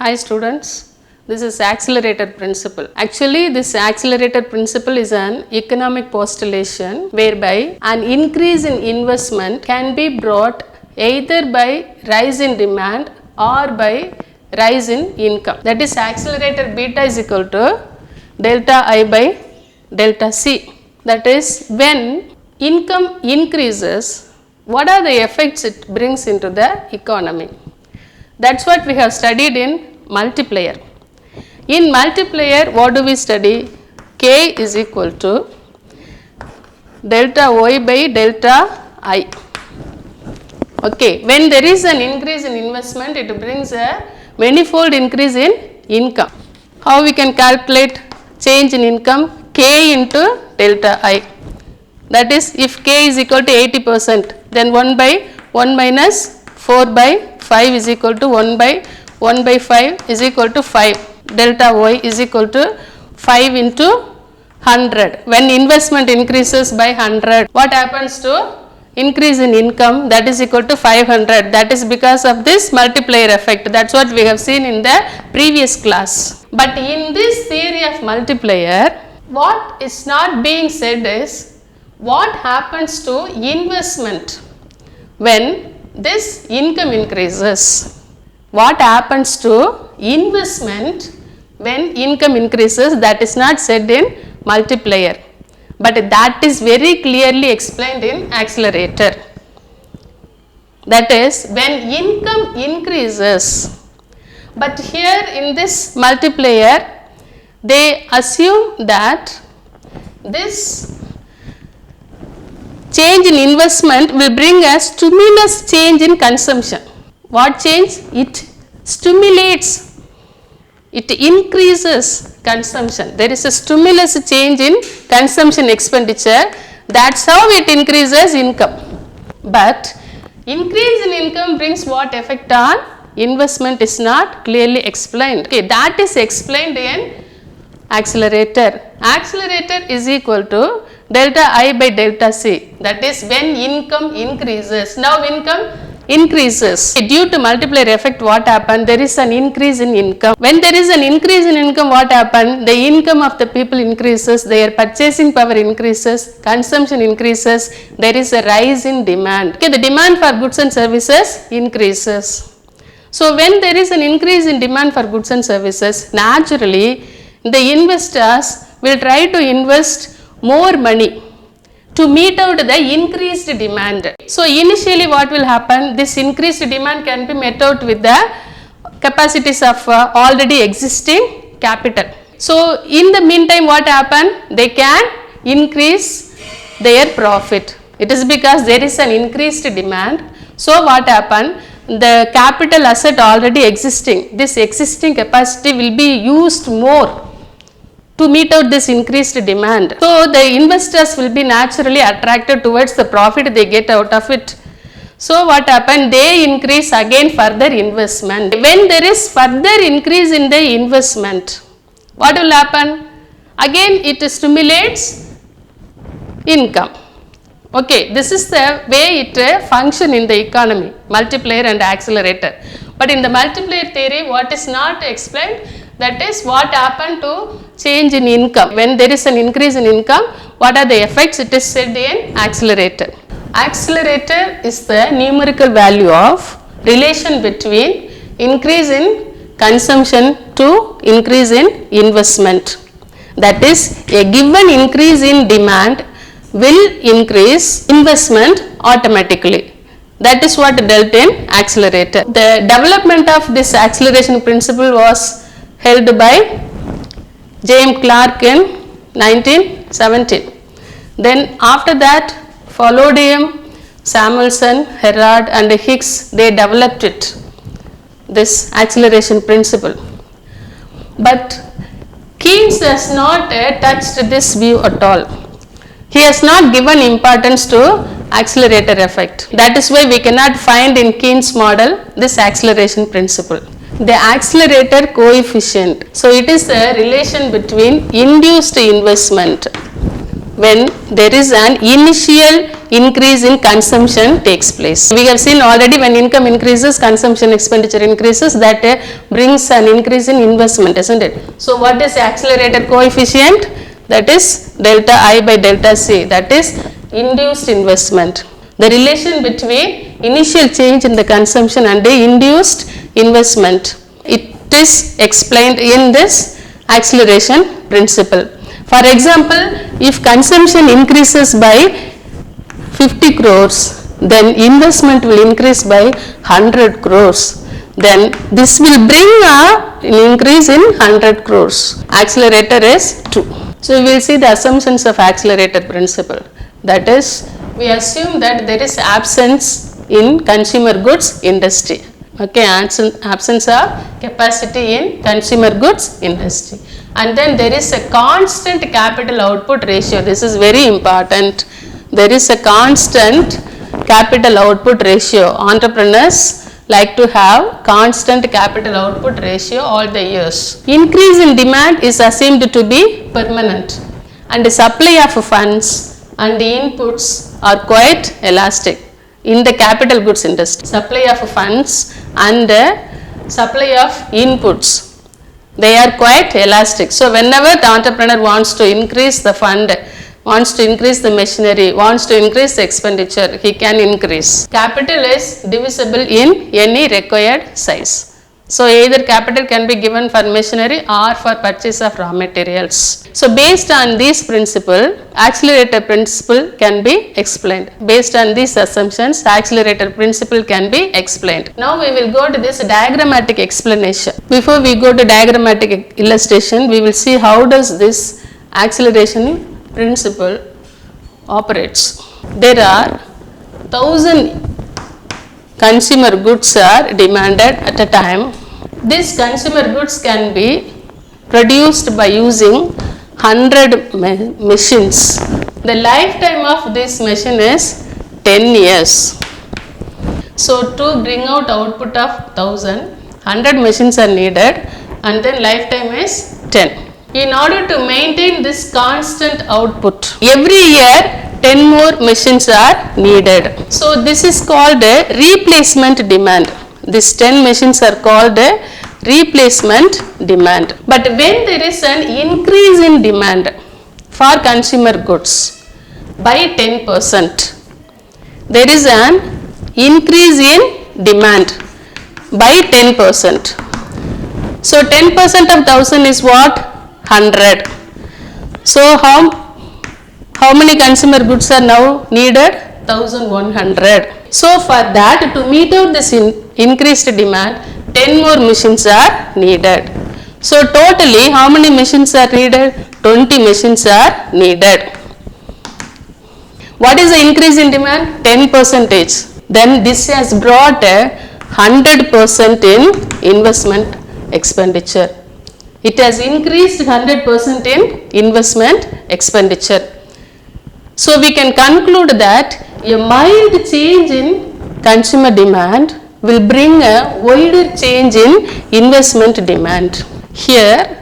Hi students, this is accelerator principle. Actually, this accelerator principle is an economic postulation whereby an increase in investment can be brought either by rise in demand or by rise in income. That is, accelerator beta is equal to delta I by delta C. That is, when income increases, what are the effects it brings into the economy? That's what we have studied in multiplier. In multiplier, what do we study? K is equal to delta Y by delta I. Okay, when there is an increase in investment, it brings a manifold increase in income. How we can calculate change in income? K into delta I. That is, if K is equal to 80%, then 1 by 1 minus 4 by 5 is equal to 1 by 1 by 5 is equal to 5. Delta Y is equal to 5 into 100. When investment increases by 100, what happens to increase in income? That is equal to 500. That is because of this multiplier effect. That's what we have seen in the previous class. But in this theory of multiplier, what is not being said is what happens to investment when this income increases. What happens to investment when income increases? That is not said in multiplier, but that is very clearly explained in accelerator. That is, when income increases, but here in this multiplier they assume that this change in investment will bring a stimulus change in consumption. What change? It stimulates, it increases consumption. There is a stimulus change in consumption expenditure. That's how it increases income. But increase in income brings what effect on investment is not clearly explained. Okay, that is explained in accelerator. Accelerator is equal to delta I by delta C. That is, when income increases. Now income increases. Due to multiplier effect, what happened? There is an increase in income. When there is an increase in income, what happened? The income of the people increases, their purchasing power increases, consumption increases, there is a rise in demand. Okay, the demand for goods and services increases. So when there is an increase in demand for goods and services, naturally the investors will try to invest more money to meet out the increased demand. So initially what will happen? This increased demand can be met out with the capacities of already existing capital. So in the meantime what happen? They can increase their profit. It is because there is an increased demand. So what happen? The capital asset already existing, this existing capacity will be used more to meet out this increased demand. So the investors will be naturally attracted towards the profit they get out of it. So what happened? They increase again further investment. When there is further increase in the investment, what will happen? Again it stimulates income. Okay, this is the way it function in the economy, multiplier and accelerator. But in the multiplier theory, what is not explained? That is, what happened to change in income. When there is an increase in income, what are the effects? It is said in accelerator. Accelerator is the numerical value of relation between increase in consumption to increase in investment. That is, a given increase in demand will increase investment automatically. That is what dealt in accelerator. The development of this acceleration principle was held by James Clerk in 1917. Then after that followed him Samuelson, Herrod and Hicks. They developed it, this acceleration principle. But Keynes has not touched this view at all. He has not given importance to accelerator effect. That is why we cannot find in Keynes model this acceleration principle. The accelerator coefficient. So it is a relation between induced investment when there is an initial increase in consumption takes place. We have seen already when income increases, consumption expenditure increases, that brings an increase in investment, isn't it? So what is the accelerator coefficient? That is delta I by delta C, that is induced investment. The relation between initial change in the consumption and the induced investment, it is explained in this acceleration principle. For example, if consumption increases by 50 crores, then investment will increase by 100 crores. Then this will bring an increase in 100 crores. Accelerator is 2. So we will see the assumptions of accelerator principle. That is, we assume that there is absence in consumer goods industry. Okay, absence of capacity in consumer goods industry. And then there is a constant capital output ratio. This is very important. There is a constant capital output ratio. Entrepreneurs like to have constant capital output ratio all the years. Increase in demand is assumed to be permanent, and the supply of funds and the inputs are quite elastic in the capital goods industry. Supply of funds and the supply of inputs, they are quite elastic. So whenever the entrepreneur wants to increase the fund, wants to increase the machinery, wants to increase the expenditure, he can increase. Capital is divisible in any required size. So either capital can be given for machinery or for purchase of raw materials. So based on this principle, accelerator principle can be explained. Based on these assumptions, accelerator principle can be explained. Now we will go to this diagrammatic explanation. Before we go to diagrammatic illustration, we will see how does this acceleration principle operates. There are 1000 consumer goods are demanded at a time. These consumer goods can be produced by using 100 machines. The lifetime of this machine is 10 years. So to bring out output of 1000, 100 machines are needed, and then lifetime is 10. In order to maintain this constant output, every year 10 more machines are needed. So this is called a replacement demand. These 10 machines are called a replacement demand. But when there is an increase in demand for consumer goods by 10%, there is an increase in demand by 10%. So 10% of 1000 is what? 100. So how many consumer goods are now needed? 1100. So for that, to meet out this increased demand, 10 more machines are needed. So totally how many machines are needed? 20 machines are needed. What is the increase in demand? 10%. Then this has brought a 100% in investment expenditure. It has increased 100% in investment expenditure. So we can conclude that a mild change in consumer demand will bring a wider change in investment demand. Here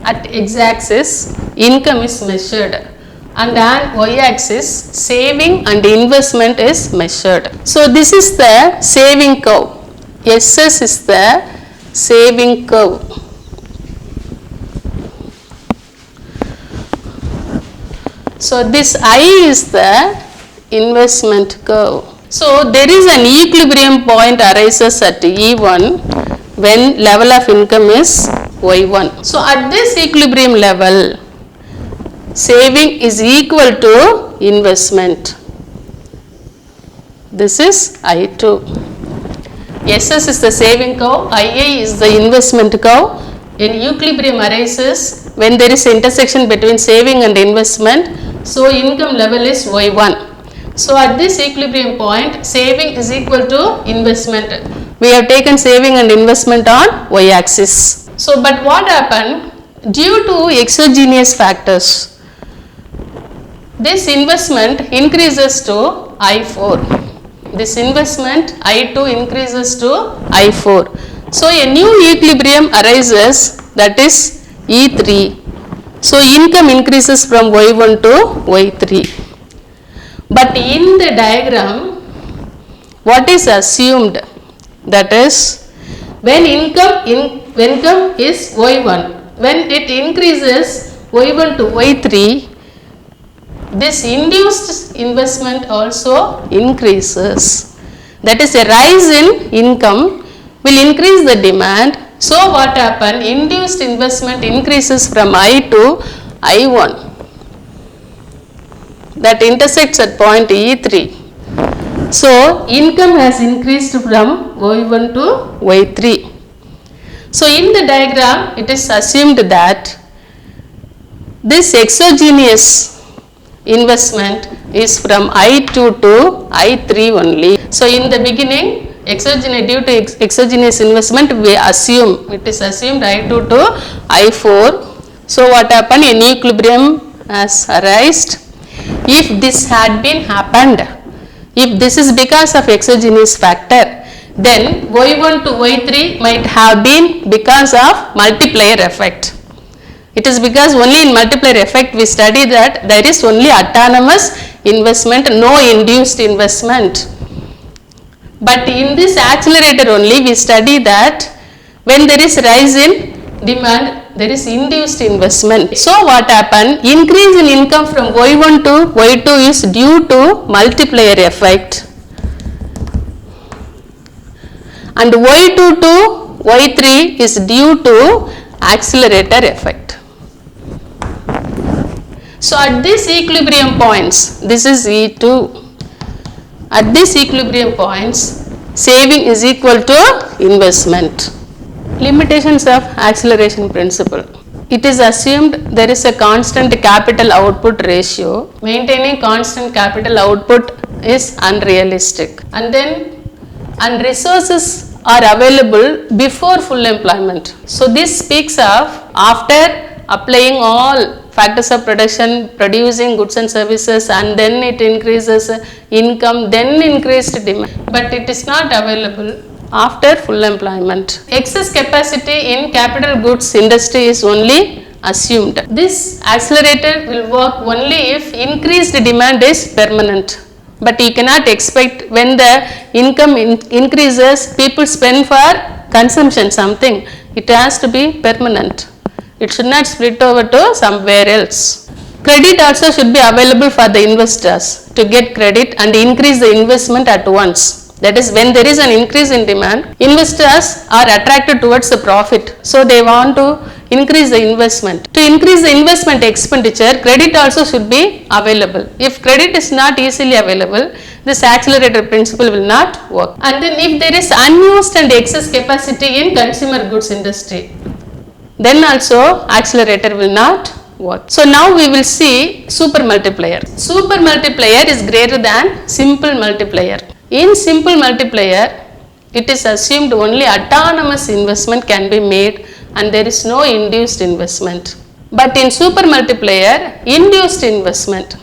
at x-axis income is measured, and on y-axis saving and investment is measured. So this is the saving curve. SS is the saving curve. So this I is the investment curve. So there is an equilibrium point arises at E1 when level of income is Y1. So at this equilibrium level, saving is equal to investment. This is I2. SS is the saving curve, IA is the investment curve. An equilibrium arises when there is intersection between saving and investment. So income level is Y1. So at this equilibrium point, saving is equal to investment. We have taken saving and investment on y-axis. So but what happened? Due to exogenous factors, this investment increases to I4. This investment I2 increases to I4. So a new equilibrium arises, that is E3. So income increases from Y1 to Y3. But in the diagram, what is assumed? That is, when income is Y1, when it increases Y1 to Y3, this induced investment also increases. That is, a rise in income will increase the demand. So what happen? Induced investment increases from I to I1. That intersects at point E3. So income has increased from Y1 to Y3. So in the diagram, it is assumed that this exogenous investment is from I2 to I3 only. So in the beginning, due to exogenous investment, we assume, it is assumed I2 to I4. So what happened? An equilibrium has arisen. If this had been happened, if this is because of exogenous factor, then Y1 to Y3 might have been because of multiplier effect. It is because only in multiplier effect we study that there is only autonomous investment, no induced investment. But in this accelerator only we study that when there is rise in demand, there is induced investment. So what happened? Increase in income from Y1 to Y2 is due to multiplier effect, and Y2 to Y3 is due to accelerator effect. So at this equilibrium points, this is E2. At this equilibrium points, saving is equal to investment. Limitations of acceleration principle. It is assumed there is a constant capital output ratio. Maintaining constant capital output is unrealistic. And resources are available before full employment. So this speaks of after applying all factors of production, producing goods and services, and then it increases income, then increased demand. But it is not available after full employment. Excess capacity in capital goods industry is only assumed. This accelerator will work only if increased demand is permanent. But you cannot expect when the income increases, people spend for consumption something. It has to be permanent. It should not split over to somewhere else. Credit also should be available for the investors to get credit and increase the investment at once. That is, when there is an increase in demand, investors are attracted towards the profit. So they want to increase the investment. To increase the investment expenditure, credit also should be available. If credit is not easily available, this accelerator principle will not work. And then if there is unused and excess capacity in consumer goods industry, then also accelerator will not work. So now we will see super multiplier. Super multiplier is greater than simple multiplier. In simple multiplier, it is assumed only autonomous investment can be made and there is no induced investment. But in super multiplier, induced investment.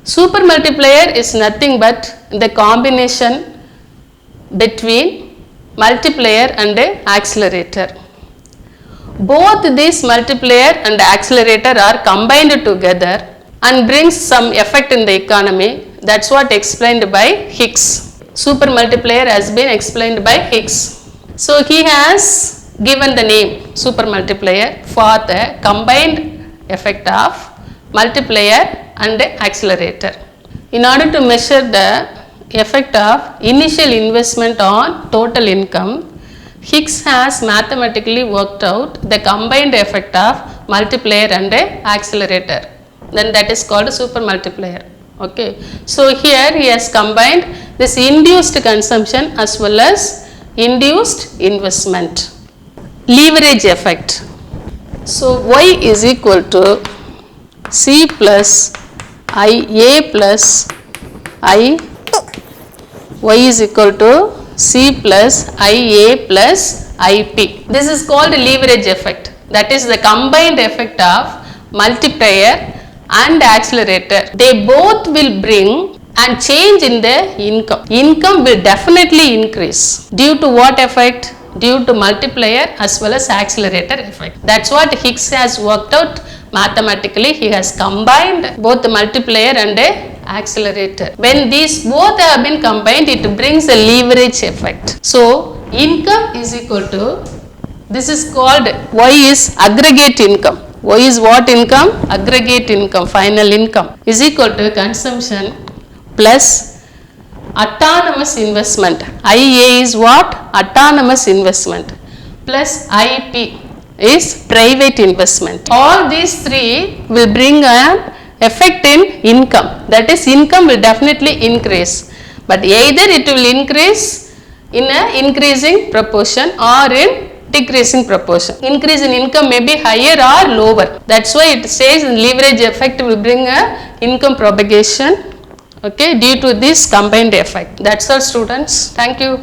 Super multiplier is nothing but the combination between multiplier and accelerator. Both this multiplier and accelerator are combined together and brings some effect in the economy. That's what explained by Hicks. Super multiplier has been explained by Hicks. So he has given the name super multiplier for the combined effect of multiplier and accelerator. In order to measure the effect of initial investment on total income, Hicks has mathematically worked out the combined effect of multiplier and accelerator. Then that is called super multiplier. Okay. So here he has combined this induced consumption as well as induced investment. Leverage effect. So Y is equal to C plus IA plus I. Y is equal to C plus IA plus IP. This is called leverage effect. That is the combined effect of multiplier and accelerator. They both will bring and change in the income. Income will definitely increase. Due to what effect? due to multiplier as well as accelerator effect. That's what Higgs has worked out mathematically. He has combined both the multiplier and a accelerator. When these both have been combined, it brings a leverage effect. So income is equal to, this is called, Y is aggregate income. Y is what income? Aggregate income, final income is equal to consumption plus autonomous investment. IA is what? Autonomous investment plus IP is private investment. All these three will bring an effect in income. That is, income will definitely increase, but either it will increase in a increasing proportion or in decreasing proportion. Increase in income may be higher or lower. That's why it says leverage effect will bring a income propagation, okay, due to this combined effect. That's all, students. Thank you.